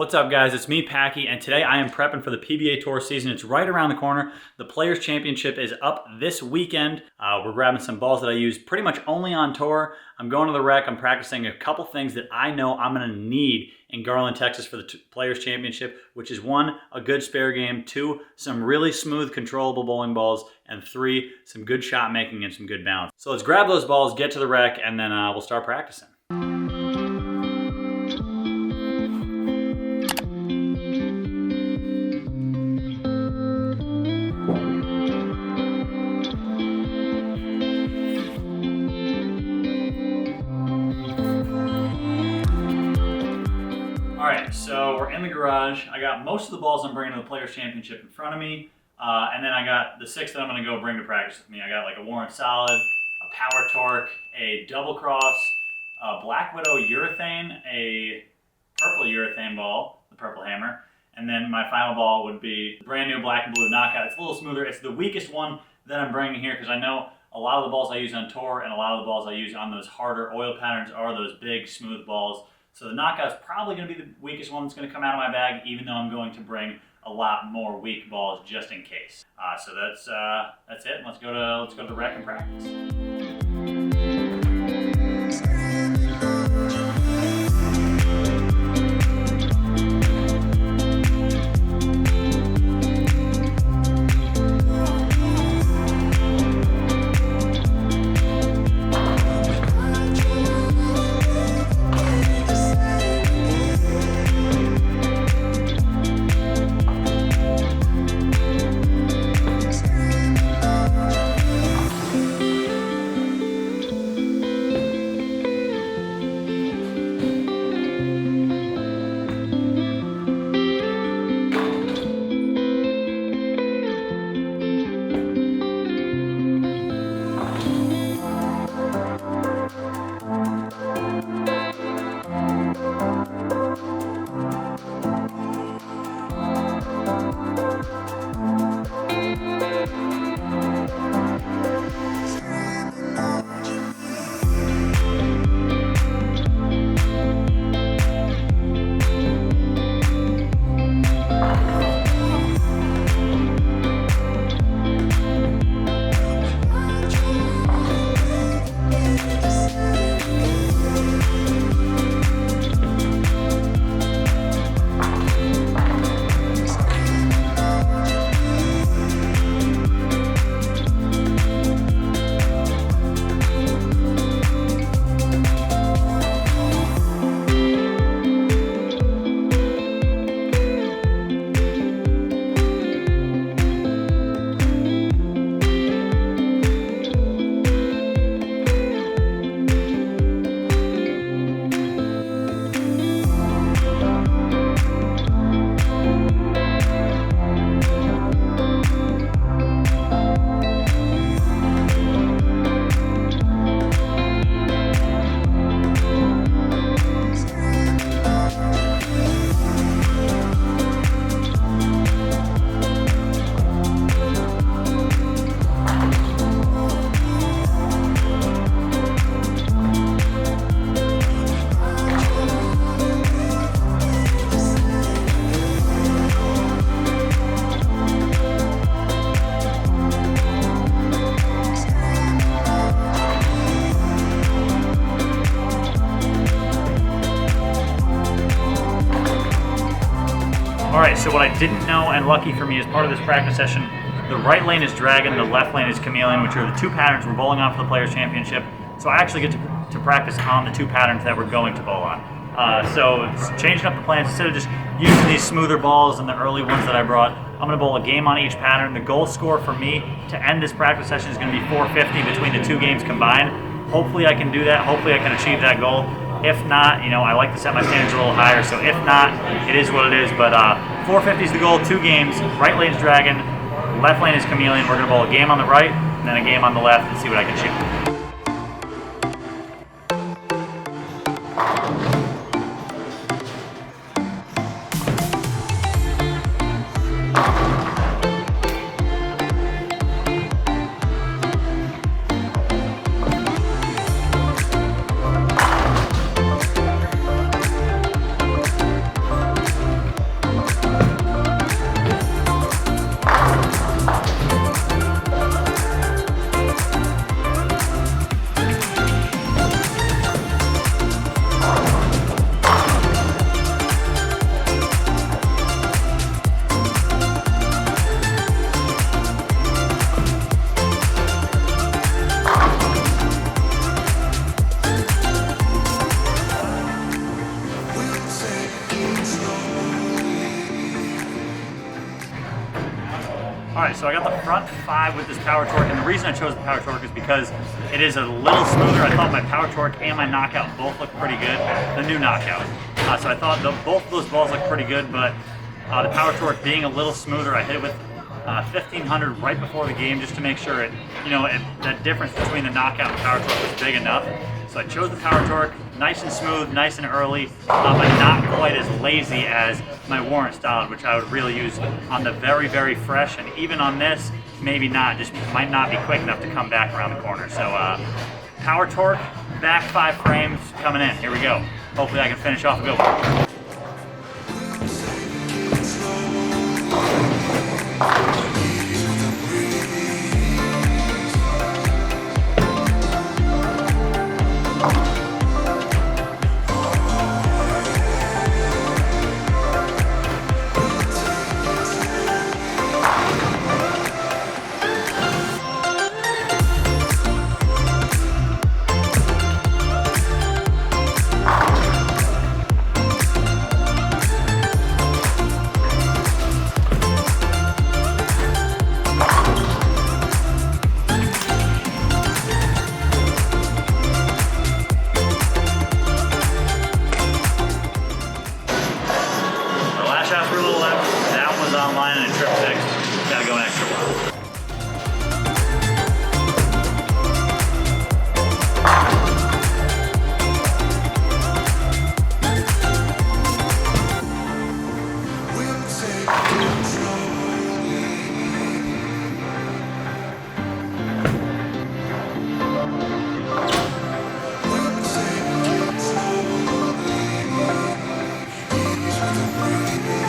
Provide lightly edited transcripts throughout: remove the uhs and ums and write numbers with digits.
What's up, guys? It's me, Packy, and today I am prepping for the PBA Tour season. It's right around the corner. The Players' Championship is up this weekend. We're grabbing some balls that I use pretty much only on tour. I'm going to the rec. I'm practicing a couple things that I know I'm going to need in Garland, Texas for the Players' Championship, which is 1, a good spare game, 2, some really smooth, controllable bowling balls, and 3, some good shot making and some good balance. So let's grab those balls, get to the rec, and then we'll start practicing. Alright, so we're in the garage. I got most of the balls I'm bringing to the Players' Championship in front of me, and then I got the 6 that I'm going to go bring to practice with me. I got like a Warren Solid, a Power Torque, a Double Cross, a Black Widow Urethane, a purple urethane ball, the Purple Hammer, and then my final ball would be the brand new Black and Blue Knockout. It's a little smoother. It's the weakest one that I'm bringing here because I know a lot of the balls I use on tour and a lot of the balls I use on those harder oil patterns are those big, smooth balls. So the Knockout's probably going to be the weakest one that's going to come out of my bag, even though I'm going to bring a lot more weak balls just in case. So that's it. Let's go to the rec and practice. Alright, so what I didn't know, and lucky for me as part of this practice session, the right lane is Dragon, the left lane is Chameleon, which are the 2 patterns we're bowling on for the Players' Championship. So I actually get to practice on the 2 patterns that we're going to bowl on. So it's changing up the plans. Instead of just using these smoother balls and the early ones that I brought, I'm going to bowl a game on each pattern. The goal score for me to end this practice session is going to be 450 between the 2 games combined. Hopefully I can do that. Hopefully I can achieve that goal. If not, I like to set my standards a little higher, so if not, it is what it is. But 450 is the goal, 2 games. Right lane is Dragon, left lane is Chameleon. We're going to bowl a game on the right, and then a game on the left, and see what I can shoot. Alright, so I got the front 5 with this power torque, and the reason I chose the power torque is because it is a little smoother. I thought my power torque and my knockout both look pretty good, the new knockout. So I thought both of those balls look pretty good, but the power torque being a little smoother, I hit it with 1500 right before the game just to make sure that difference between the knockout and power torque was big enough. So I chose the power torque, nice and smooth, nice and early, but not quite as lazy as my Warrant Solid, which I would really use on the very, very fresh, and even on this, maybe not, just might not be quick enough to come back around the corner. So power torque, back 5 frames coming in. Here we go. Hopefully I can finish off a good one. Online and a trip 6, gotta go an extra while.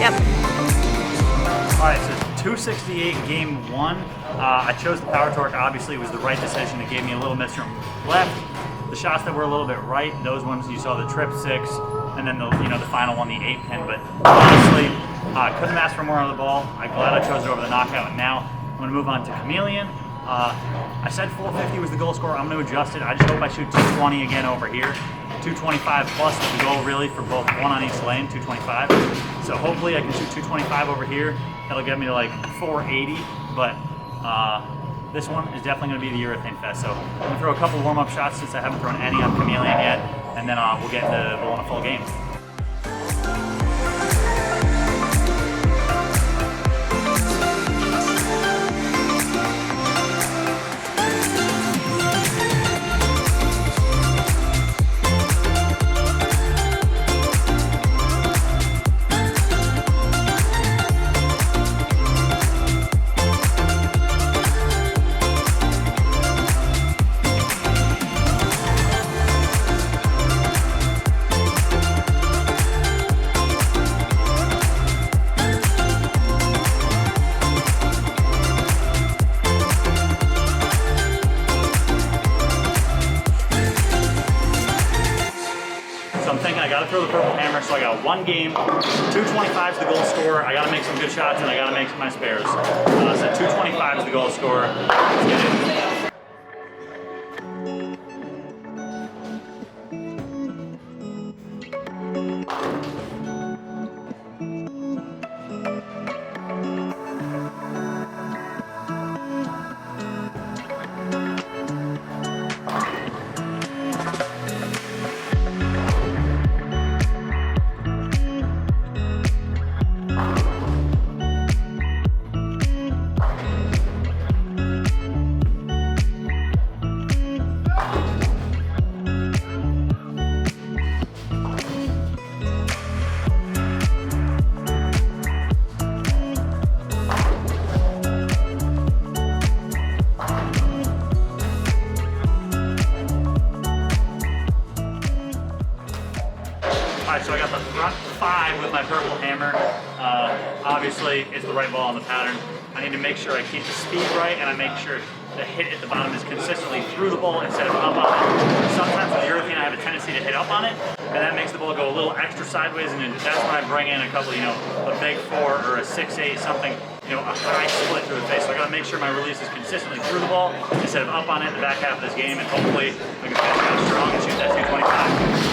Yep. Alright, so 268 game 1. I chose the power torque. Obviously, it was the right decision. It gave me a little miss from left. The shots that were a little bit right, those ones you saw, the trip 6, and then the final one, the 8-pin. But honestly, couldn't ask for more on the ball. I'm glad I chose it over the knockout. And now I'm going to move on to Chameleon. I said 450 was the goal score. I'm going to adjust it. I just hope I shoot 220 again over here. 225 plus is the goal really for both, one on each lane, 225. So hopefully I can shoot 225 over here. That'll get me to like 480, but this one is definitely going to be the Urethane Fest. So I'm going to throw a couple warm-up shots since I haven't thrown any on Chameleon yet, and then we'll get into bowling a full game. I got to throw the purple hammer, so I got one game. 225 is the goal score. I got to make some good shots, and I got to make my spares. So 225 is the goal score. Let's get it. Alright, so I got the front 5 with my purple hammer. Obviously, it's the right ball on the pattern. I need to make sure I keep the speed right, and I make sure the hit at the bottom is consistently through the ball instead of up on it. Sometimes with urethane, I have a tendency to hit up on it, and that makes the ball go a little extra sideways, and that's when I bring in a couple, a big 4 or a 6-8, something, a high split through the face. So I gotta make sure my release is consistently through the ball instead of up on it in the back half of this game, and hopefully I can finish out strong and shoot that 225.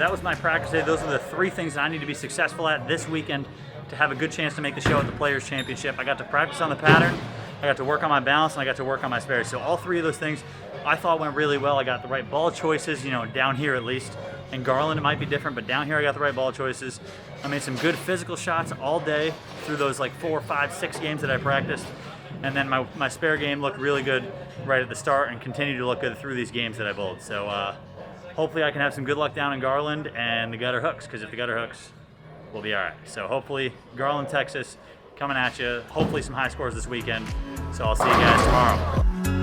that was my practice day. Those are the 3 things that I need to be successful at this weekend to have a good chance to make the show at the Players Championship. I got to practice on the pattern, I got to work on my balance, and I got to work on my spares. So all 3 of those things I thought went really well. I got the right ball choices, you know, down here at least. In Garland it might be different, but down here I got the right ball choices. I made some good physical shots all day through those like 4, 5, 6 games that I practiced. And then my spare game looked really good right at the start and continued to look good through these games that I bowled. So hopefully I can have some good luck down in Garland and the gutter hooks, because if the gutter hooks, we'll be all right. So hopefully Garland, Texas, coming at you. Hopefully some high scores this weekend. So I'll see you guys tomorrow.